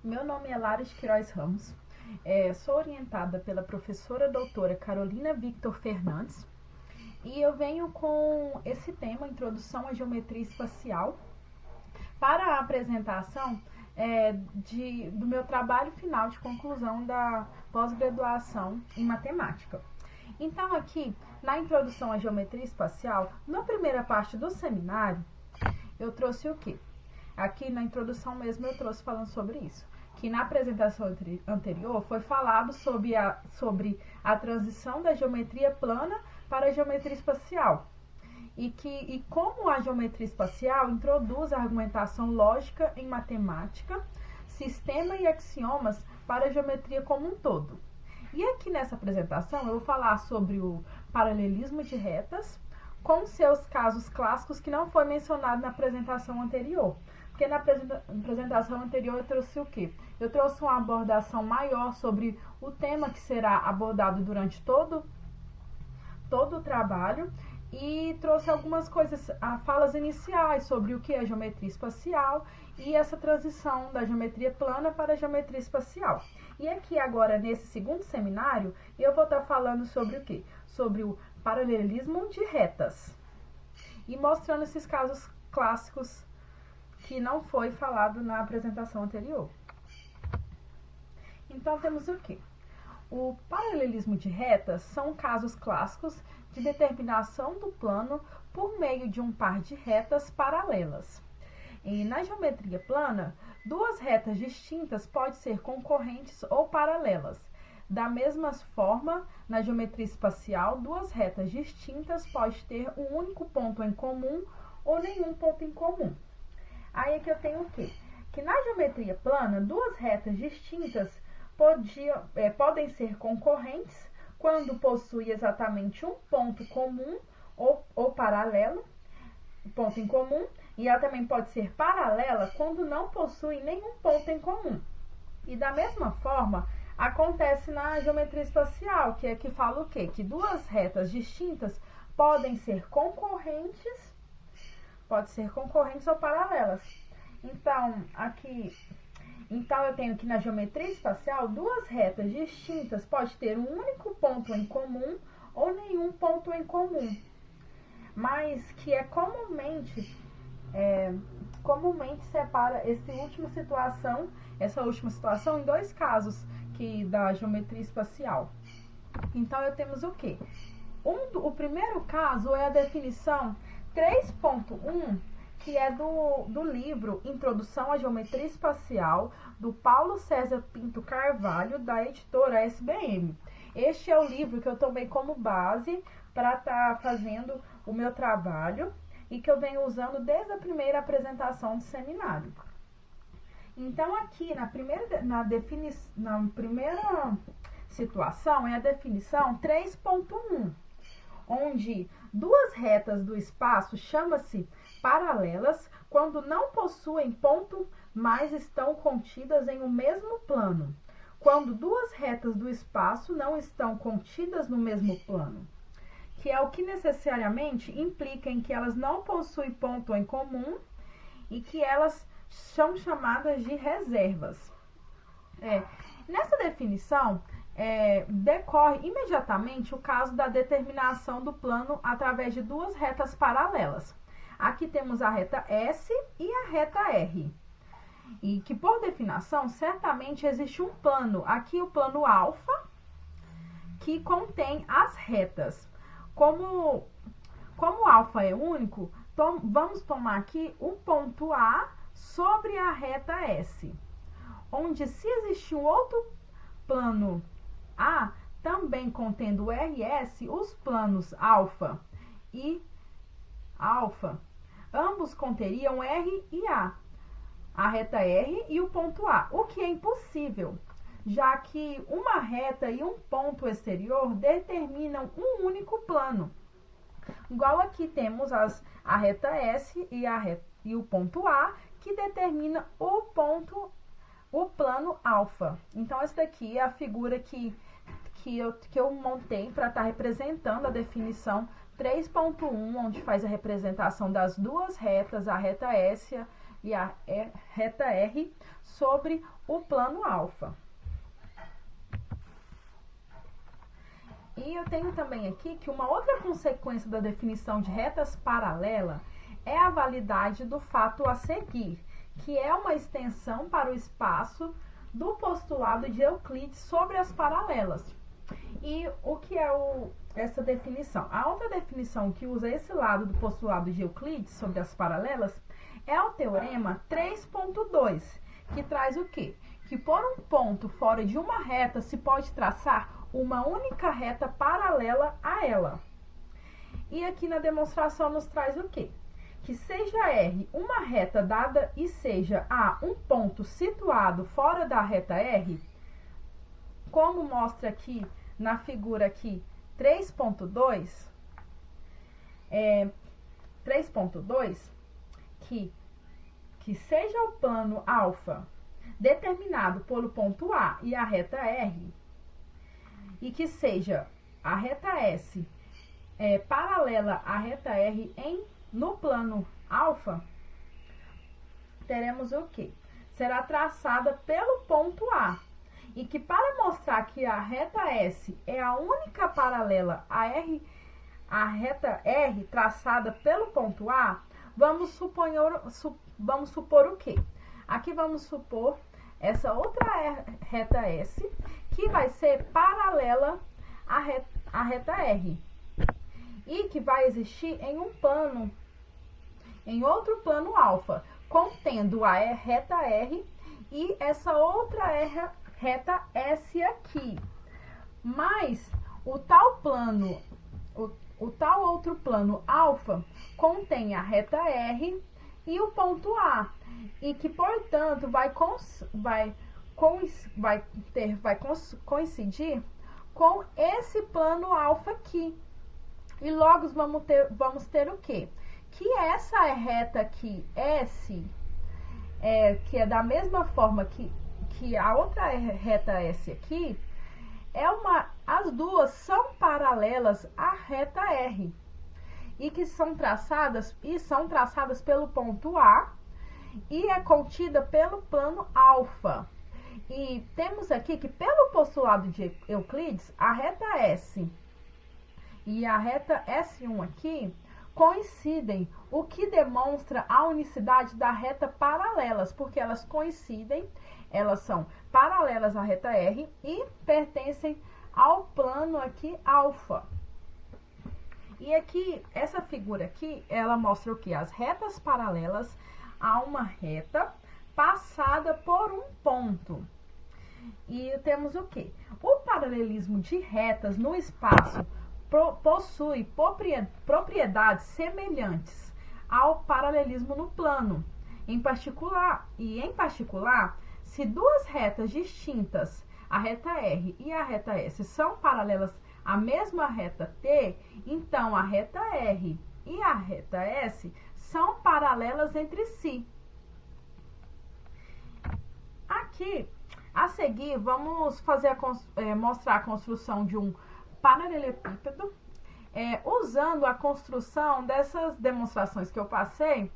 Meu nome é Lara de Queiroz Ramos, sou orientada pela professora doutora Carolina Victor Fernandes e eu venho com esse tema, Introdução à Geometria Espacial, para a apresentação do meu trabalho final de conclusão da pós-graduação em matemática. Então aqui, na Introdução à Geometria Espacial, na primeira parte do seminário, eu trouxe o quê? Aqui na introdução mesmo eu trouxe falando sobre isso, que na apresentação anterior foi falado sobre a transição da geometria plana para a geometria espacial e como a geometria espacial introduz a argumentação lógica em matemática, sistema e axiomas para a geometria como um todo. E aqui nessa apresentação eu vou falar sobre o paralelismo de retas com seus casos clássicos que não foi mencionado na apresentação anterior. Porque na apresentação anterior eu trouxe o quê? Eu trouxe uma abordação maior sobre o tema que será abordado durante todo o trabalho e trouxe algumas coisas, falas iniciais sobre o que é geometria espacial e essa transição da geometria plana para a geometria espacial. E aqui agora, nesse segundo seminário, eu vou estar falando sobre o quê? Sobre o paralelismo de retas e mostrando esses casos clássicos que não foi falado na apresentação anterior. Então, temos o quê? O paralelismo de retas são casos clássicos de determinação do plano por meio de um par de retas paralelas. E na geometria plana, duas retas distintas podem ser concorrentes ou paralelas. Da mesma forma, na geometria espacial, duas retas distintas podem ter um único ponto em comum ou nenhum ponto em comum. Aí aqui eu tenho o quê? Que na geometria plana, duas retas distintas podem ser concorrentes quando possuem exatamente um ponto comum ou paralelo, ponto em comum, e ela também pode ser paralela quando não possui nenhum ponto em comum. E da mesma forma, acontece na geometria espacial, que é que fala o quê? Que duas retas distintas podem ser concorrentes ou paralelas. Então, eu tenho que na geometria espacial, duas retas distintas podem ter um único ponto em comum ou nenhum ponto em comum, mas que comumente separa essa última situação em dois casos da geometria espacial. Então, eu temos o quê? O primeiro caso é a definição 3.1, que é do livro Introdução à Geometria Espacial, do Paulo César Pinto Carvalho, da editora SBM. Este é o livro que eu tomei como base para estar fazendo o meu trabalho e que eu venho usando desde a primeira apresentação do seminário. Então, aqui na primeira situação é a definição 3.1, onde duas retas do espaço chama-se paralelas quando não possuem ponto, mas estão contidas em um mesmo plano. Quando duas retas do espaço não estão contidas no mesmo plano, que é o que necessariamente implica em que elas não possuem ponto em comum e que elas são chamadas de reservas. Nessa definição, decorre imediatamente o caso da determinação do plano através de duas retas paralelas. Aqui temos a reta S e a reta R. E que, por definição, certamente existe um plano. Aqui o plano alfa, que contém as retas. Como alfa é único, vamos tomar aqui o ponto A sobre a reta S. Onde, se existe um outro plano A, também contendo o RS, os planos alfa e alfa, ambos conteriam R e a reta R e o ponto A, o que é impossível, já que uma reta e um ponto exterior determinam um único plano. Igual aqui temos a reta S e o ponto A, que determina o plano alfa. Então, essa daqui é a figura que eu montei para estar representando a definição 3.1, onde faz a representação das duas retas, a reta S e a reta R sobre o plano alfa. E eu tenho também aqui que uma outra consequência da definição de retas paralelas é a validade do fato a seguir, que é uma extensão para o espaço do postulado de Euclides sobre as paralelas. E o que é essa definição? A outra definição que usa esse lado do postulado de Euclides sobre as paralelas é o teorema 3.2, que traz o quê? Que por um ponto fora de uma reta se pode traçar uma única reta paralela a ela. E aqui na demonstração nos traz o quê? Que seja R uma reta dada e seja A um ponto situado fora da reta R, como mostra aqui na figura aqui 3.2, que seja o plano alfa determinado pelo ponto A e a reta R, e que seja a reta S paralela à reta R no plano alfa, teremos o quê? Será traçada pelo ponto A, e que para mostrar que a reta S é a única paralela a reta R traçada pelo ponto A, vamos supor o quê? Aqui vamos supor essa outra reta S, que vai ser paralela à reta R, e que vai existir em outro plano alfa, contendo a reta R e essa outra reta S aqui. Mas o tal outro plano alfa contém a reta R e o ponto A, e que, portanto, vai coincidir com esse plano alfa aqui. E logo vamos ter o quê? Que essa reta aqui, S, que é da mesma forma que a outra reta S aqui, as duas são paralelas à reta R, e que são traçadas pelo ponto A, e é contida pelo plano alfa. E temos aqui que, pelo postulado de Euclides, a reta S e a reta S1 aqui coincidem, o que demonstra a unicidade da reta paralelas, porque elas coincidem, elas são paralelas à reta R e pertencem ao plano aqui alfa. E aqui, essa figura aqui, ela mostra o que? As retas paralelas a uma reta passada por um ponto. E temos o que? O paralelismo de retas no espaço possui propriedades semelhantes ao paralelismo no plano. Em particular, se duas retas distintas, a reta R e a reta S, são paralelas à mesma reta T, então a reta R e a reta S são paralelas entre si. Aqui, a seguir, vamos mostrar a construção de um paralelepípedo, usando a construção dessas demonstrações que eu passei,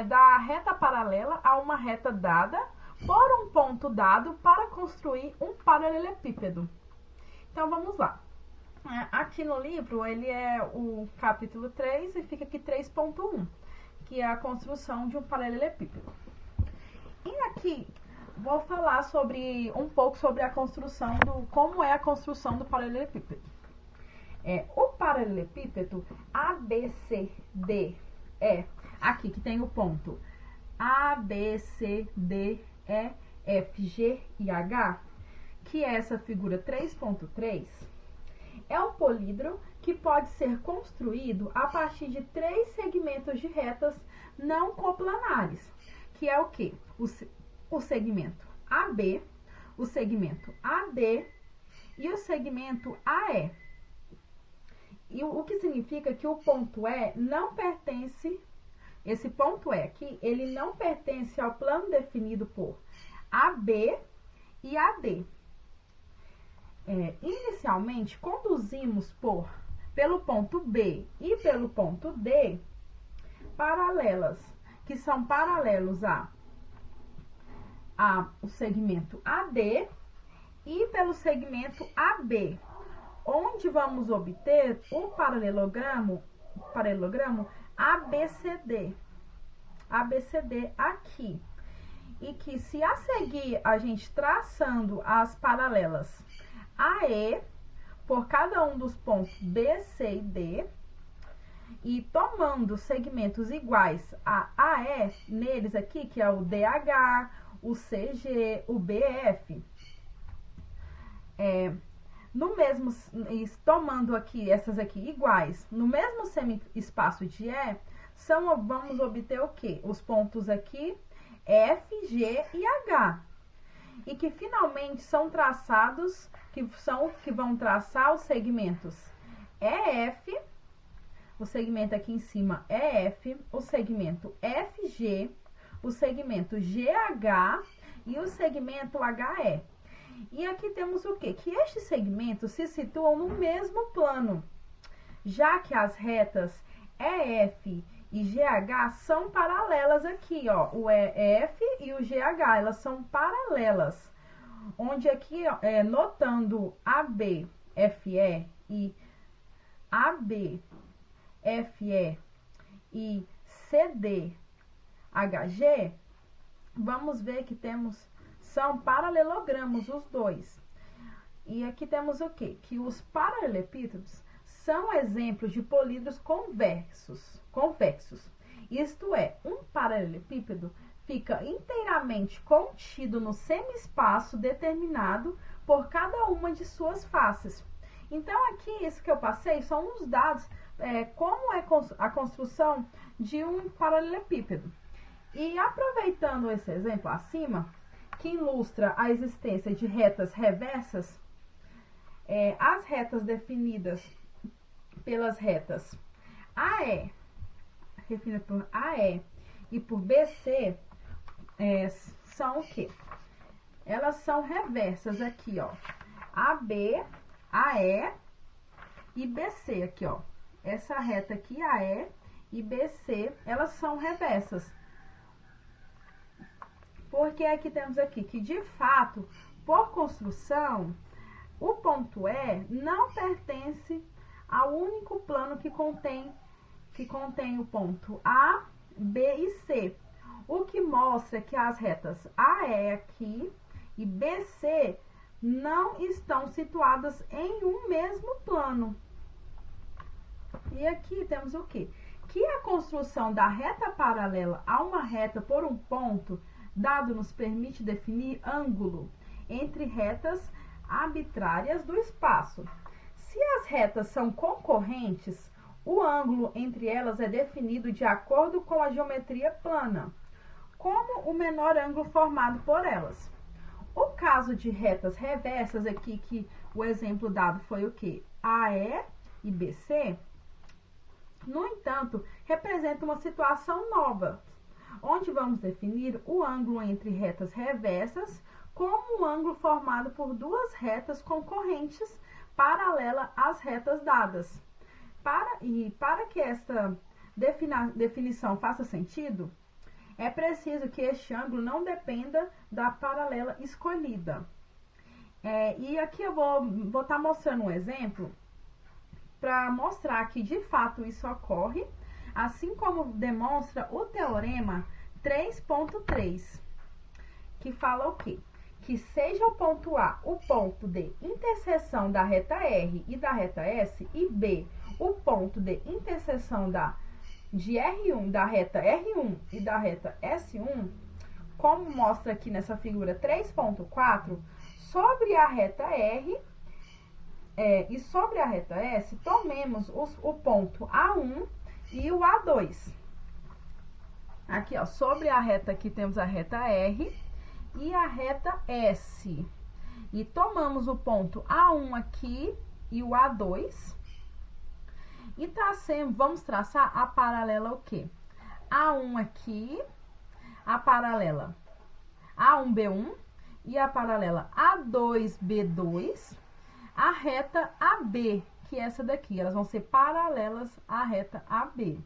da reta paralela a uma reta dada por um ponto dado para construir um paralelepípedo. Então, vamos lá. Aqui no livro, ele é o capítulo 3 e fica aqui 3.1, que é a construção de um paralelepípedo. E aqui, vou falar um pouco sobre a construção como é a construção do paralelepípedo. O paralelepípedo ABCDE, aqui que tem o ponto A, B, C, D, E, F, G e H, que é essa figura 3.3, é um polídromo que pode ser construído a partir de 3 segmentos de retas não coplanares, que é o quê? O segmento AB, o segmento AD e o segmento AE. E o que significa que o ponto E não pertence, esse ponto E aqui, ele não pertence ao plano definido por AB e AD. Inicialmente, conduzimos pelo ponto B e pelo ponto D paralelas, que são paralelos o segmento AD e pelo segmento AB, onde vamos obter o paralelogramo ABCD aqui. E que se a seguir a gente traçando as paralelas AE por cada um dos pontos B, C e D, e tomando segmentos iguais a AE neles aqui, que é o DH, o CG, o BF, tomando aqui essas aqui iguais, no mesmo semi-espaço de E, vamos obter o quê? Os pontos aqui F, G e H. E que finalmente são traçados, que vão traçar os segmentos EF, o segmento aqui em cima EF, o segmento FG, o segmento GH e o segmento HE. E aqui temos o quê? Que estes segmentos se situam no mesmo plano, já que as retas EF e GH são paralelas aqui, ó, o EF e o GH, elas são paralelas, onde aqui, ó, notando AB, FE e AB, FE e CD, HG, vamos ver que são paralelogramos os dois. E aqui temos o quê? Que os paralelepípedos são exemplos de políedros convexos. Isto é, um paralelepípedo fica inteiramente contido no semi-espaço determinado por cada uma de suas faces. Então, aqui, isso que eu passei são os dados, como é a construção de um paralelepípedo. E aproveitando esse exemplo acima, que ilustra a existência de retas reversas, as retas definidas pelas retas AE, definida por AE e por BC, são o quê? Elas são reversas aqui, ó. AB, AE e BC aqui, ó. Essa reta aqui, AE e BC, elas são reversas. Porque aqui temos aqui que, de fato, por construção, o ponto E não pertence ao único plano que contém o ponto A, B e C. O que mostra que as retas AE aqui e BC não estão situadas em um mesmo plano. E aqui temos o quê? Que a construção da reta paralela a uma reta por um ponto dado nos permite definir ângulo entre retas arbitrárias do espaço. Se as retas são concorrentes, o ângulo entre elas é definido de acordo com a geometria plana, como o menor ângulo formado por elas. O caso de retas reversas aqui, que o exemplo dado foi o quê? AE e BC, no entanto, representa uma situação nova, onde vamos definir o ângulo entre retas reversas como um ângulo formado por duas retas concorrentes paralela às retas dadas. Para que esta definição faça sentido, é preciso que este ângulo não dependa da paralela escolhida. E aqui eu vou estar mostrando um exemplo para mostrar que de fato isso ocorre, assim como demonstra o teorema 3.3, que fala o quê? Que seja o ponto A o ponto de interseção da reta R e da reta S, e B o ponto de interseção de R1, da reta R1 e da reta S1, como mostra aqui nessa figura 3.4, sobre a reta R e sobre a reta S, tomemos o ponto A1 e o A2. Aqui, ó, sobre a reta aqui temos a reta R e a reta S. E tomamos o ponto A1 aqui e o A2. E vamos traçar a paralela o quê? A1 aqui, a paralela A1B1 e a paralela A2B2, a reta AB, que é essa daqui. Elas vão ser paralelas à reta AB.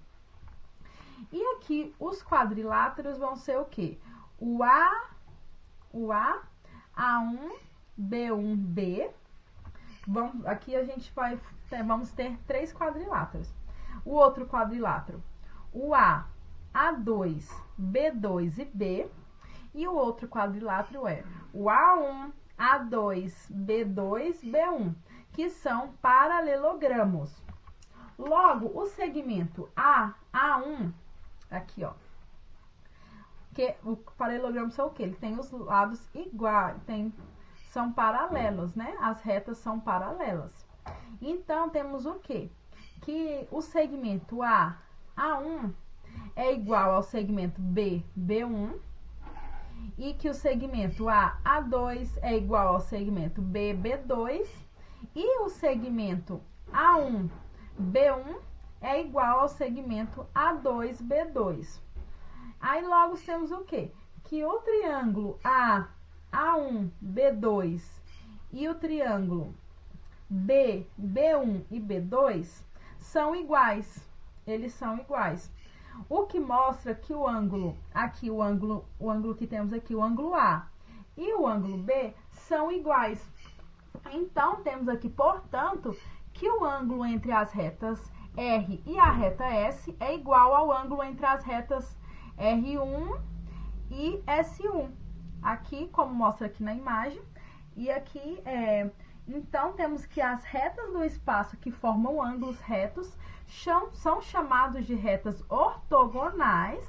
E aqui os quadriláteros vão ser o quê? O A, A1, B1, B. Aqui a gente vamos ter 3 quadriláteros. O outro quadrilátero, o A, A2, B2 e B. E o outro quadrilátero é o A1, A2, B2, B1, que são paralelogramos. Logo, o segmento A1, aqui, ó, que o paralelogramo são o quê? Ele tem os lados iguais, são paralelos, né? As retas são paralelas. Então, temos o quê? Que o segmento A1 é igual ao segmento B1, e que o segmento A2 é igual ao segmento B2, e o segmento A1, B1 é igual ao segmento A2, B2. Aí logo temos o quê? Que o triângulo A1, B2 e o triângulo B1 e B2 são iguais. Eles são iguais. O que mostra que o ângulo que temos aqui, o ângulo A e o ângulo B são iguais. Então, temos aqui, portanto, que o ângulo entre as retas R e a reta S é igual ao ângulo entre as retas R1 e S1. Aqui, como mostra aqui na imagem, e aqui, então, temos que as retas do espaço que formam ângulos retos são chamados de retas ortogonais.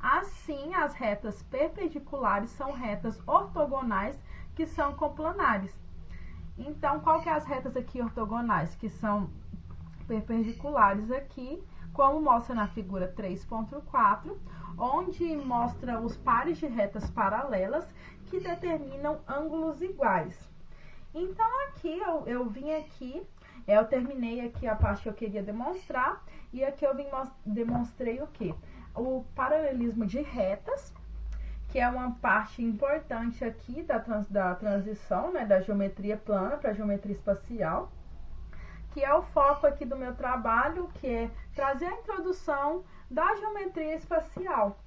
Assim, as retas perpendiculares são retas ortogonais que são coplanares. Então, qual que é as retas aqui ortogonais? Que são perpendiculares aqui, como mostra na figura 3.4, onde mostra os pares de retas paralelas que determinam ângulos iguais. Então, aqui, eu terminei aqui a parte que eu queria demonstrar, e aqui eu demonstrei o quê? O paralelismo de retas, que é uma parte importante aqui da transição, né, da geometria plana para a geometria espacial, que é o foco aqui do meu trabalho, que é trazer a introdução da geometria espacial.